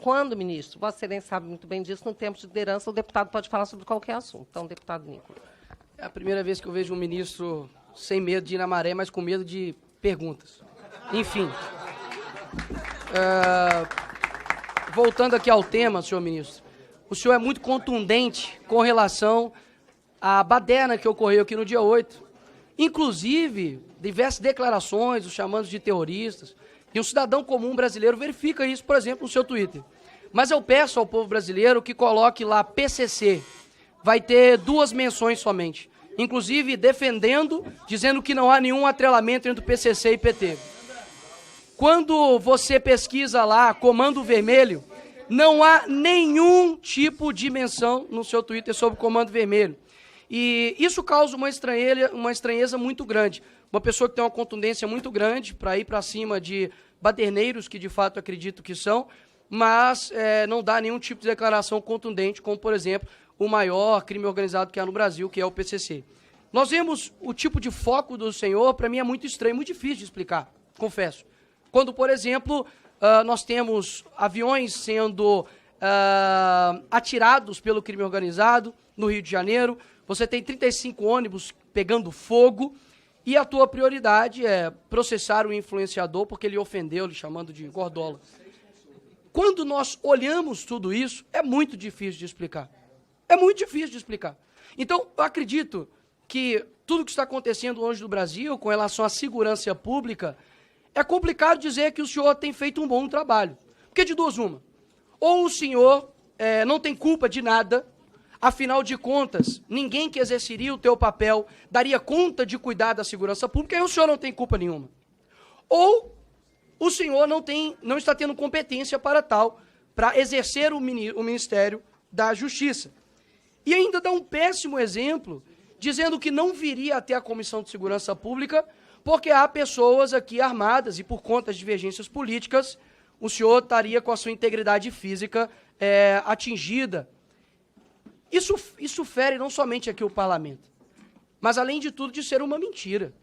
quando, ministro, Vossa Excelência sabe muito bem disso, no tempo de liderança, o deputado pode falar sobre qualquer assunto. Então, deputado Nicolas. É a primeira vez que eu vejo um ministro sem medo de ir na maré, mas com medo de perguntas. Enfim. Voltando aqui ao tema, senhor ministro, o senhor é muito contundente com relação à baderna que ocorreu aqui no dia 8. Inclusive, diversas declarações, os chamando de terroristas, e um cidadão comum brasileiro verifica isso, por exemplo, no seu Twitter. Mas eu peço ao povo brasileiro que coloque lá PCC. Vai ter 2 menções somente. Inclusive, defendendo, dizendo que não há nenhum atrelamento entre o PCC e PT. Quando você pesquisa lá Comando Vermelho, não há nenhum tipo de menção no seu Twitter sobre Comando Vermelho. E isso causa uma estranheza muito grande. Uma pessoa que tem uma contundência muito grande para ir para cima de baderneiros, que de fato acredito que são, mas não dá nenhum tipo de declaração contundente, como, por exemplo, o maior crime organizado que há no Brasil, que é o PCC. Nós vemos o tipo de foco do senhor, para mim é muito estranho, muito difícil de explicar, confesso. Quando, por exemplo, nós temos aviões sendo atirados pelo crime organizado no Rio de Janeiro, você tem 35 ônibus pegando fogo, e a tua prioridade é processar o influenciador porque ele ofendeu, lhe chamando de gordola. Quando nós olhamos tudo isso, é muito difícil de explicar. É muito difícil de explicar. Então, eu acredito que tudo que está acontecendo hoje no Brasil com relação à segurança pública, é complicado dizer que o senhor tem feito um bom trabalho. Porque de duas uma. Ou o senhor não tem culpa de nada, afinal de contas, ninguém que exerceria o teu papel daria conta de cuidar da segurança pública e o senhor não tem culpa nenhuma. Ou o senhor não está tendo competência para tal, para exercer o Ministério da Justiça. E ainda dá um péssimo exemplo, dizendo que não viria até a Comissão de Segurança Pública, porque há pessoas aqui armadas e por conta de divergências políticas, o senhor estaria com a sua integridade física atingida. Isso fere não somente aqui o parlamento, mas além de tudo de ser uma mentira.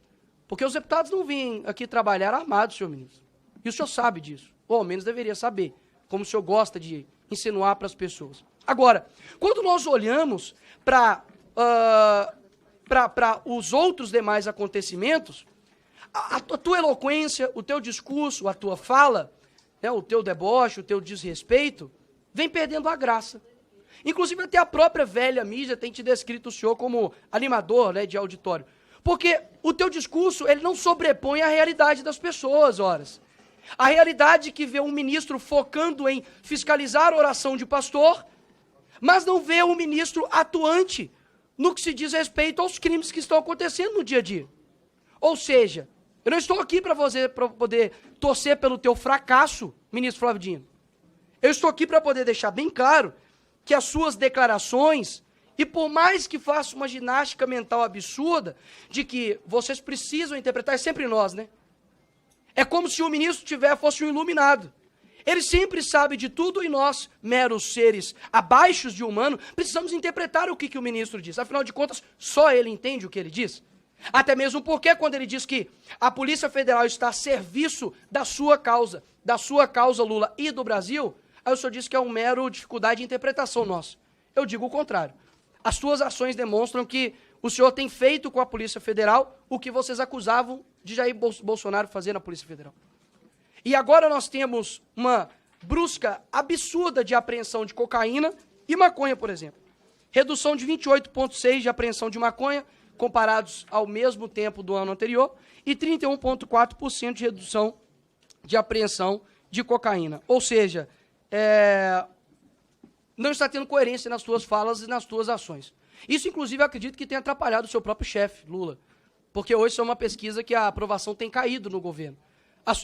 Porque os deputados não vêm aqui trabalhar armados, senhor ministro. E o senhor sabe disso, ou ao menos deveria saber, como o senhor gosta de insinuar para as pessoas. Agora, quando nós olhamos para os outros demais acontecimentos, a tua eloquência, o teu discurso, a tua fala, o teu deboche, o teu desrespeito, vem perdendo a graça. Inclusive até a própria velha mídia tem te descrito o senhor como animador, de auditório. Porque o teu discurso, ele não sobrepõe a realidade das pessoas, horas. A realidade que vê um ministro focando em fiscalizar a oração de pastor, mas não vê um ministro atuante no que se diz respeito aos crimes que estão acontecendo no dia a dia. Ou seja, eu não estou aqui para poder torcer pelo teu fracasso, ministro Flávio Dino. Eu estou aqui para poder deixar bem claro que as suas declarações, e por mais que faça uma ginástica mental absurda, de que vocês precisam interpretar, é sempre nós, né? É como se o ministro fosse um iluminado. Ele sempre sabe de tudo e nós, meros seres abaixo de humano, precisamos interpretar o que o ministro diz. Afinal de contas, só ele entende o que ele diz. Até mesmo porque quando ele diz que a Polícia Federal está a serviço da sua causa Lula e do Brasil, aí o senhor diz que é um mero dificuldade de interpretação nossa. Eu digo o contrário. As suas ações demonstram que o senhor tem feito com a Polícia Federal o que vocês acusavam de Jair Bolsonaro fazer na Polícia Federal. E agora nós temos uma brusca absurda de apreensão de cocaína e maconha, por exemplo. Redução de 28,6% de apreensão de maconha, comparados ao mesmo tempo do ano anterior, e 31,4% de redução de apreensão de cocaína. Ou seja, não está tendo coerência nas suas falas e nas suas ações. Isso, inclusive, eu acredito que tem atrapalhado o seu próprio chefe, Lula, porque hoje isso é uma pesquisa que a aprovação tem caído no governo.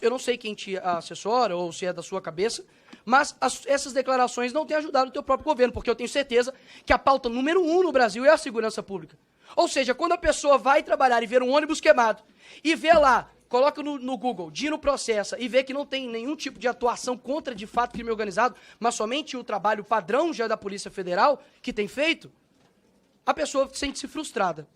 Eu não sei quem te assessora ou se é da sua cabeça, mas essas declarações não têm ajudado o teu próprio governo, porque eu tenho certeza que a pauta número 1 no Brasil é a segurança pública. Ou seja, quando a pessoa vai trabalhar e ver um ônibus queimado, e vê lá, coloca no Google, Dino processa, e vê que não tem nenhum tipo de atuação contra, de fato, crime organizado, mas somente o trabalho padrão já da Polícia Federal, que tem feito, a pessoa sente-se frustrada.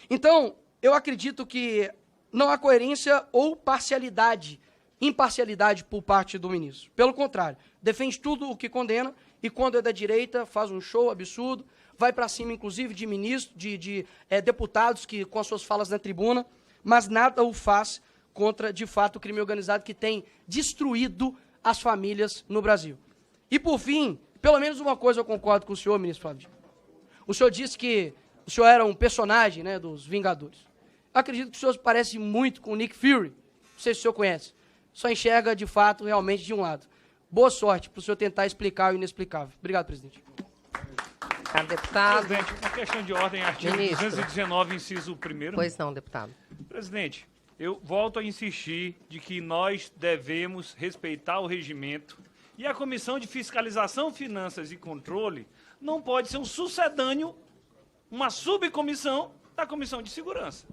Então, eu acredito que não há coerência ou parcialidade imparcialidade por parte do ministro. Pelo contrário, defende tudo o que condena e quando é da direita faz um show absurdo, vai para cima, inclusive, de ministros, de deputados que com as suas falas na tribuna, mas nada o faz contra, de fato, o crime organizado que tem destruído as famílias no Brasil. E, por fim, pelo menos uma coisa eu concordo com o senhor, ministro Flávio. O senhor disse que o senhor era um personagem, né, dos Vingadores. Eu acredito que o senhor parece muito com o Nick Fury. Não sei se o senhor conhece. Só enxerga, de fato, realmente de um lado. Boa sorte para o senhor tentar explicar o inexplicável. Obrigado, presidente. Deputado. Presidente, uma questão de ordem, artigo Ministro. 219, inciso 1º. Pois não, deputado. Presidente, eu volto a insistir de que nós devemos respeitar o regimento e a Comissão de Fiscalização, Finanças e Controle não pode ser um sucedâneo, uma subcomissão da Comissão de Segurança.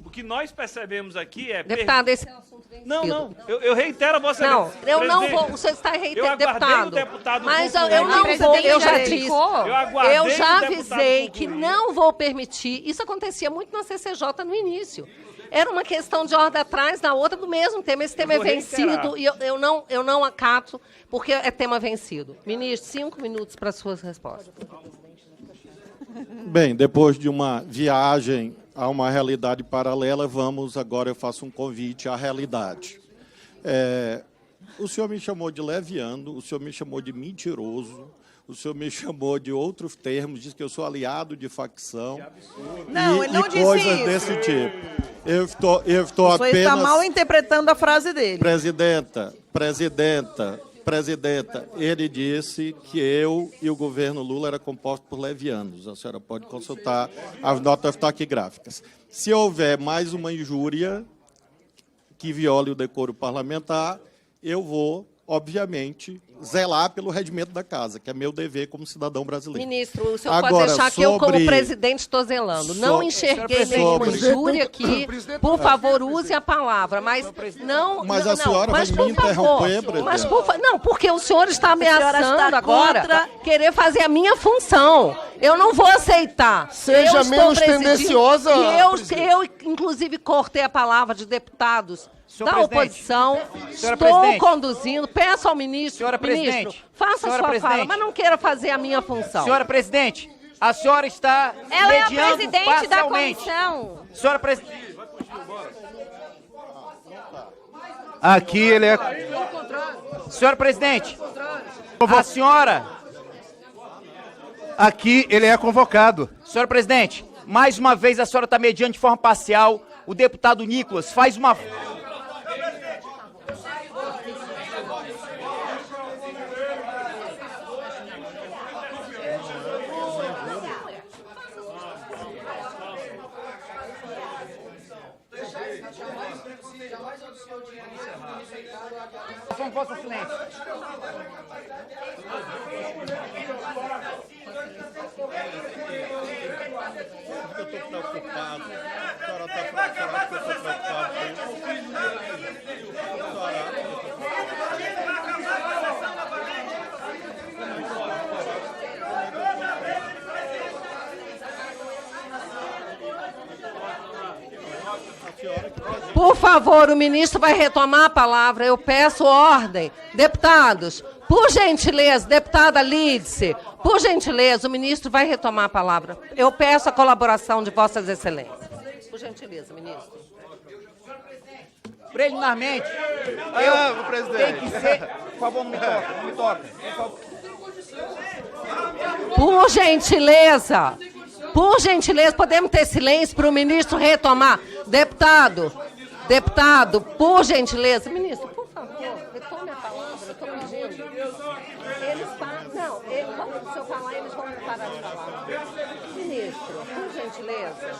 O que nós percebemos aqui é... Deputado, esse é um assunto vencido. Não, eu reitero a vossa... Não, eu não Presidente, vou, o senhor está eu reiterando, aguardei o deputado. deputado Mas concluir. eu não vou, eu já disse, Eu aguardei eu já o deputado avisei que concluir. não vou permitir, isso acontecia muito na CCJ no início. Era uma questão de ordem atrás da outra do mesmo tema. Esse tema é vou reiterar. vencido e eu não acato, porque é tema vencido. Ministro, 5 minutos para as suas respostas. Bem, depois de uma viagem a uma realidade paralela, agora eu faço um convite à realidade. O senhor me chamou de leviano, o senhor me chamou de mentiroso, o senhor me chamou de outros termos, disse que eu sou aliado de facção. Não, ele não disse coisas isso. desse tipo. Eu estou O senhor apenas... está mal interpretando a frase dele. Presidenta, ele disse que eu e o governo Lula era composto por levianos. A senhora pode consultar as notas taquigráficas. Se houver mais uma injúria que viole o decoro parlamentar, eu vou, obviamente, zelar pelo regimento da casa, que é meu dever como cidadão brasileiro. Ministro, o senhor Agora, pode deixar que eu, como sobre- presidente, estou zelando. Não enxerguei nenhuma sobre- injúria aqui. Por favor, use a palavra. Mas não. Mas não, a senhora mas, vai me por favor, interromper, presidente? mas não, porque o senhor está senhora ameaçando está agora contra- querer fazer a minha função. Eu não vou aceitar. Seja Eu estou menos presidindo tendenciosa, e eu, inclusive, cortei a palavra de deputados da oposição. Senhora Estou presidente. conduzindo. Peço ao ministro. Senhora Ministro, presidente. faça Senhora sua presidente. fala, mas não queira fazer a minha função. Senhora presidente, a senhora está Ela é a mediando presidente da parcialmente. comissão. Senhora presidente. Aqui ele é. Senhora presidente, a senhora. Aqui ele é convocado. Senhora presidente, mais uma vez a senhora está mediando de forma parcial. O deputado Nicolas faz uma. Não posso silêncio. Eu estou preocupado. A senhora está preocupada que eu estou preocupado Por favor, o ministro vai retomar a palavra. Eu peço ordem. Deputados, por gentileza, deputada Lídice, por gentileza, o ministro vai retomar a palavra. Eu peço a colaboração de vossas excelências. Por gentileza, ministro. Preliminarmente, tem que ser. Por favor, não me toca, não me toca. Por gentileza, podemos ter silêncio para o ministro retomar. Deputado, por gentileza. Ministro, por favor, retome a palavra, eu estou pedindo. Quando o senhor falar, eles vão parar de falar. Ministro, por gentileza.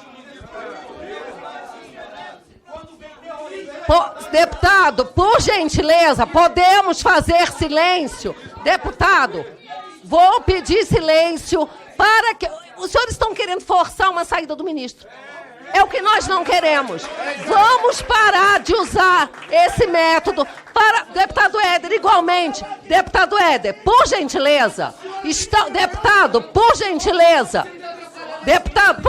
Deputado, por gentileza, podemos fazer silêncio? Deputado, vou pedir silêncio para que... Os senhores estão querendo forçar uma saída do ministro. É o que nós não queremos. Vamos parar de usar esse método para... Deputado Éder, igualmente. Deputado Éder, por gentileza. Deputado, por gentileza. Deputado Deputado,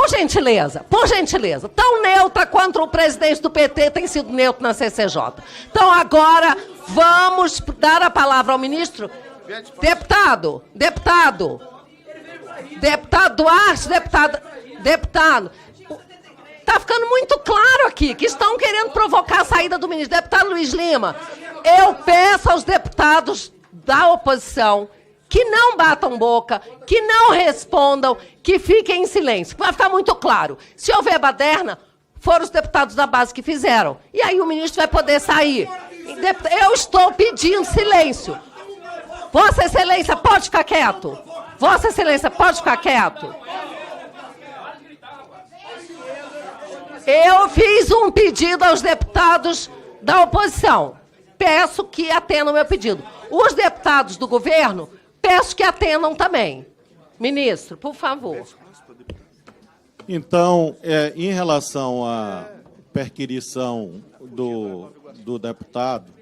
por gentileza, tão neutra quanto o presidente do PT tem sido neutro na CCJ. Então, agora, vamos dar a palavra ao ministro. Deputado Duarte, deputado, está ficando muito claro aqui que estão querendo provocar a saída do ministro. Deputado Luiz Lima, eu peço aos deputados da oposição que não batam boca, que não respondam, que fiquem em silêncio. Vai ficar muito claro. Se houver baderna, foram os deputados da base que fizeram. E aí o ministro vai poder sair. Eu estou pedindo silêncio. Vossa Excelência, pode ficar quieto. Vossa Excelência, pode ficar quieto. Eu fiz um pedido aos deputados da oposição. Peço que atendam o meu pedido. Os deputados do governo, peço que atendam também. Ministro, por favor. Então, em relação à perquirição do deputado,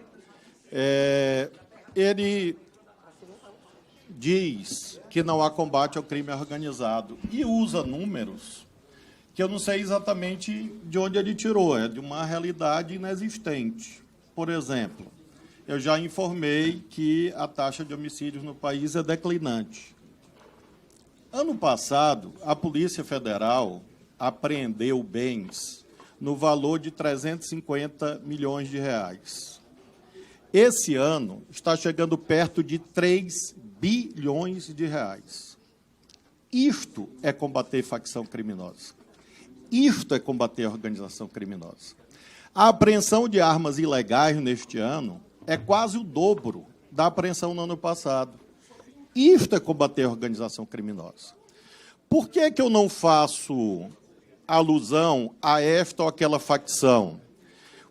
ele diz que não há combate ao crime organizado e usa números que eu não sei exatamente de onde ele tirou, é de uma realidade inexistente. Por exemplo, eu já informei que a taxa de homicídios no país é declinante. Ano passado, a Polícia Federal apreendeu bens no valor de 350 milhões de reais. Esse ano está chegando perto de 3 bilhões de reais. Isto é combater facção criminosa. Isto é combater a organização criminosa. A apreensão de armas ilegais neste ano é quase o dobro da apreensão no ano passado. Isto é combater a organização criminosa. Por que eu não faço alusão a esta ou aquela facção?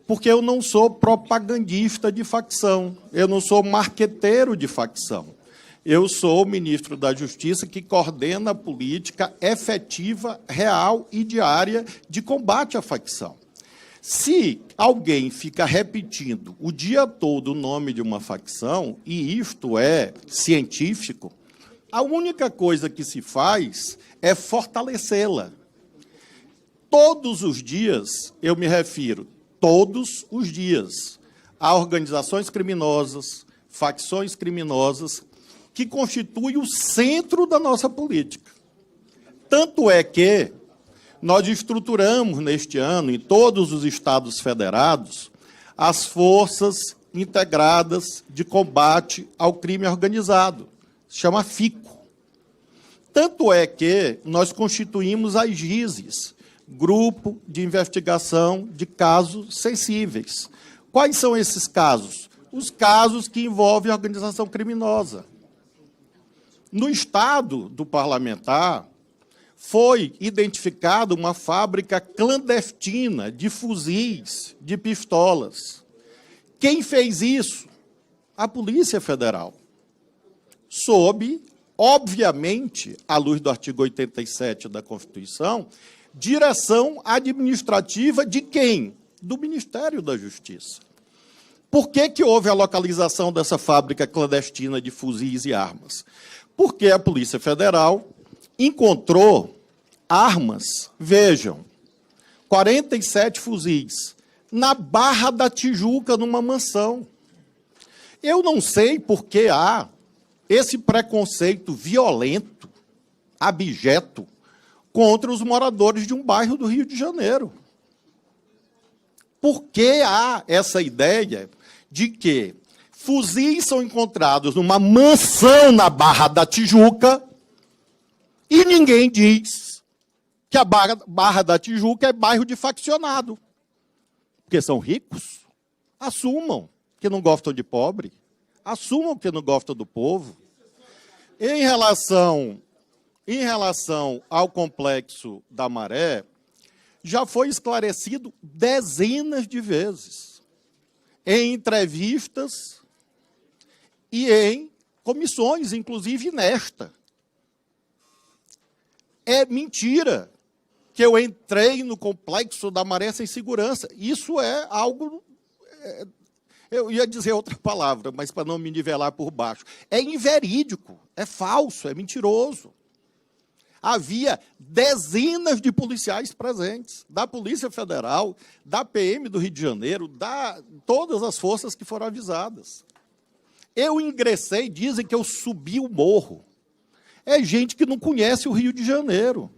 Porque eu não sou propagandista de facção, eu não sou marqueteiro de facção. Eu sou o ministro da Justiça que coordena a política efetiva, real e diária de combate à facção. Se alguém fica repetindo o dia todo o nome de uma facção, e isto é científico, a única coisa que se faz é fortalecê-la. Todos os dias, eu me refiro, todos os dias, a organizações criminosas, facções criminosas, que constituem o centro da nossa política. Tanto é que nós estruturamos neste ano, em todos os estados federados, as forças integradas de combate ao crime organizado. Se chama FICO. Tanto é que nós constituímos as GISES, Grupo de Investigação de Casos Sensíveis. Quais são esses casos? Os casos que envolvem a organização criminosa. No estado do parlamentar, foi identificada uma fábrica clandestina de fuzis, de pistolas. Quem fez isso? A Polícia Federal. Sob, obviamente, à luz do artigo 87 da Constituição, direção administrativa de quem? Do Ministério da Justiça. Por que houve a localização dessa fábrica clandestina de fuzis e armas? Porque a Polícia Federal encontrou armas, vejam, 47 fuzis, na Barra da Tijuca, numa mansão. Eu não sei por que há esse preconceito violento, abjeto, contra os moradores de um bairro do Rio de Janeiro. Por que há essa ideia de que fuzis são encontrados numa mansão na Barra da Tijuca e ninguém diz que a Barra da Tijuca é bairro de faccionado? Porque são ricos? Assumam que não gostam de pobre. Assumam que não gostam do povo. Em relação ao complexo da Maré, já foi esclarecido dezenas de vezes, em entrevistas e em comissões, inclusive nesta. É mentira que eu entrei no complexo da Maré sem segurança. Isso é algo... eu ia dizer outra palavra, mas para não me nivelar por baixo. É inverídico, é falso, é mentiroso. Havia dezenas de policiais presentes, da Polícia Federal, da PM do Rio de Janeiro, todas as forças que foram avisadas. Eu ingressei, dizem que eu subi o morro. É gente que não conhece o Rio de Janeiro.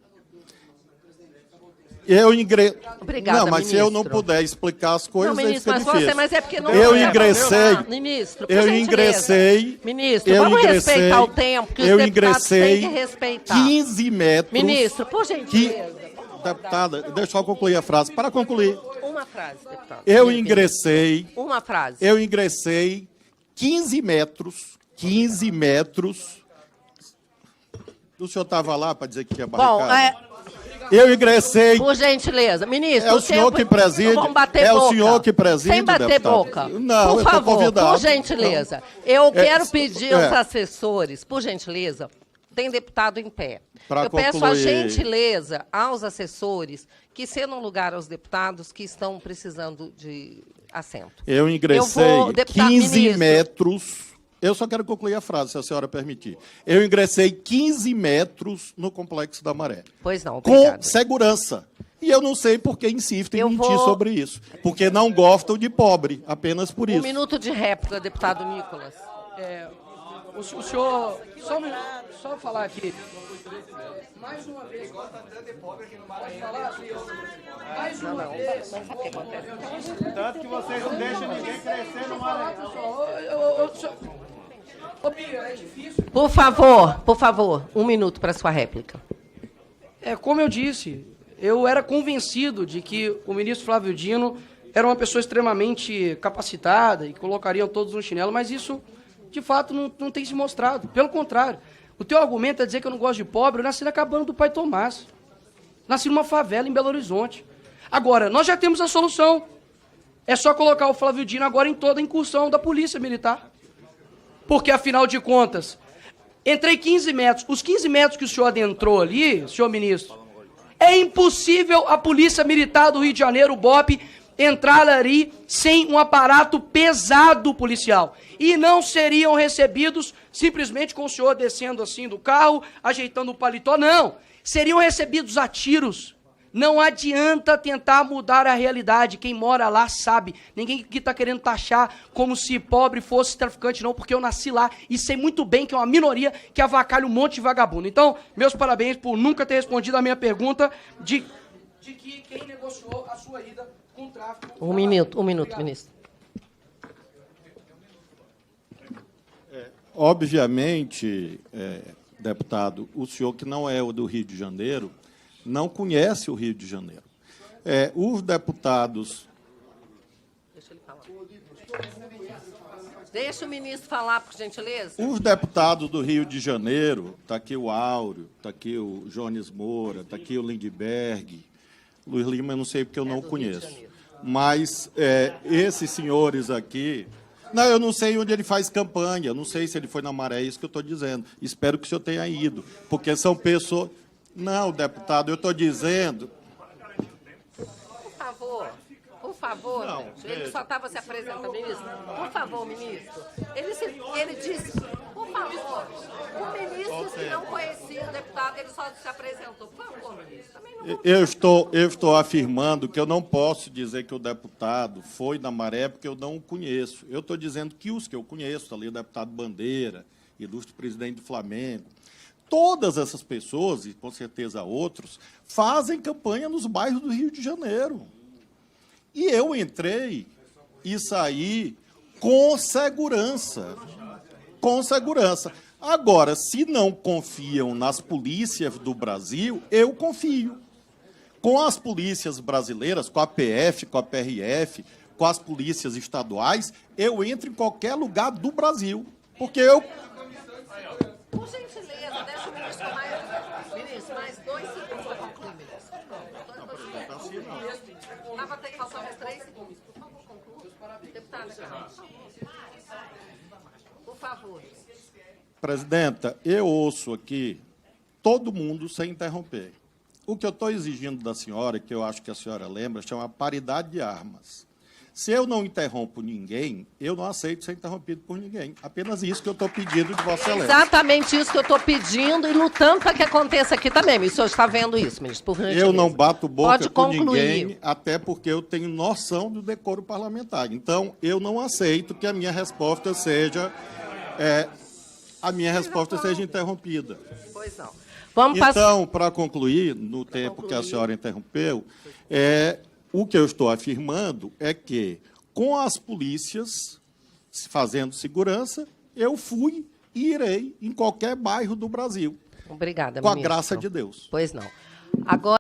Eu ingressei. Obrigada, não, mas ministro. se eu não puder explicar as coisas, Não, ministro, aí mas fica difícil. mas é porque não... Eu ingressei. Ministro, por Eu gentileza. ingressei. Ministro, eu vamos ingressei, respeitar o tempo que os eu deputados ingressei têm que respeitar. 15 metros. Ministro, por gentileza. Deputada, deixa eu concluir a frase. Para concluir. Uma frase, deputado. Eu ingressei. Uma frase. Eu ingressei 15 metros. 15 metros. O senhor estava lá para dizer que tinha barricada? Bom, eu ingressei. por gentileza. Ministro, É o senhor tempo... que preside. Vamos bater É boca. o senhor que preside, Sem bater deputado. boca. Não, eu por estou favor, convidado. por gentileza. Eu quero pedir aos é. assessores, por gentileza, tem deputado em pé. Pra Eu peço a concluir. gentileza aos assessores que cedam lugar aos deputados que estão precisando de assento. Eu ingressei Eu vou, deputado 15 ministro. metros. Eu só quero concluir a frase, se a senhora permitir. Eu ingressei 15 metros no Complexo da Maré. Pois não, Com obrigada. segurança. E eu não sei por que insistem em Eu mentir vou- sobre isso. Porque não gostam de pobre, apenas por Um isso. minuto de réplica, deputado Nicolas. O senhor, só um minuto, só falar aqui. Mais uma vez. Pode falar, senhor? Mais uma vez. Sabe o que acontece? Tanto que vocês não deixam ninguém crescer no mar. Ô, Bia, é difícil. Por favor, um minuto para sua réplica. Como eu disse, eu era convencido de que o ministro Flávio Dino era uma pessoa extremamente capacitada e colocariam todos no chinelo, mas isso, de fato, não tem se mostrado. Pelo contrário, o teu argumento é dizer que eu não gosto de pobre. Eu nasci na cabana do pai Tomás. Nasci numa favela em Belo Horizonte. Agora, nós já temos a solução. É só colocar o Flávio Dino agora em toda a incursão da Polícia Militar. Porque, afinal de contas, entrei 15 metros. Os 15 metros que o senhor adentrou ali, senhor ministro, é impossível a Polícia Militar do Rio de Janeiro, o BOP, entrar ali sem um aparato pesado policial. E não seriam recebidos simplesmente com o senhor descendo assim do carro, ajeitando o paletó. Não. Seriam recebidos a tiros. Não adianta tentar mudar a realidade. Quem mora lá sabe. Ninguém que está querendo taxar como se pobre fosse traficante, não, porque eu nasci lá e sei muito bem que é uma minoria que avacalha um monte de vagabundo. Então, meus parabéns por nunca ter respondido a minha pergunta de que quem negociou a sua ida com o tráfico... Um minuto, Obrigado. ministro. Obviamente, deputado, o senhor que não é o do Rio de Janeiro, não conhece o Rio de Janeiro. Os deputados... Deixa ele falar. Deixa o ministro falar, por gentileza. Os deputados do Rio de Janeiro, está aqui o Áureo, está aqui o Jones Moura, está aqui o Lindbergh, Luiz Lima, eu não sei porque eu não o conheço. Mas esses senhores aqui... Não, eu não sei onde ele faz campanha, eu não sei se ele foi na Maré, é isso que eu estou dizendo. Espero que o senhor tenha ido, porque são pessoas... Não, deputado, eu estou dizendo... Por favor, Não, gente. Ele só estava se apresentando, ministro. Por favor, ministro. Ele disse, por favor, o ministro que não conhecia o deputado, ele só se apresentou. Por favor, ministro. Também não... Eu estou afirmando que eu não posso dizer que o deputado foi na Maré porque eu não o conheço. Eu estou dizendo que os que eu conheço, ali o deputado Bandeira, ilustre presidente do Flamengo, todas essas pessoas, e com certeza outros, fazem campanha nos bairros do Rio de Janeiro. E eu entrei e saí com segurança. Com segurança. Agora, se não confiam nas polícias do Brasil, eu confio. Com as polícias brasileiras, com a PF, com a PRF, com as polícias estaduais, eu entro em qualquer lugar do Brasil. Porque eu... Por gentileza, deixa o ministro mais... Ministro, mais 2 segundos para concluir, ministro. Faltando 3 segundos. Por favor, conclua. Deputado, por favor. Presidenta, eu ouço aqui todo mundo sem interromper. O que eu estou exigindo da senhora, que eu acho que a senhora lembra, chama paridade de armas. Se eu não interrompo ninguém, eu não aceito ser interrompido por ninguém. Apenas isso que eu estou pedindo de Vossa Excelência. Exatamente isso que eu estou pedindo e lutando para que aconteça aqui também. O senhor está vendo isso, ministro, por gentileza. Eu não bato boca Pode com concluir. ninguém, até porque eu tenho noção do decoro parlamentar. Então, eu não aceito que a minha resposta seja interrompida. Pois não. Vamos passar. Então, para concluir, no tempo que a senhora interrompeu, o que eu estou afirmando é que, com as polícias fazendo segurança, eu fui e irei em qualquer bairro do Brasil, Obrigada, com a ministro. graça de Deus. Pois não. Agora.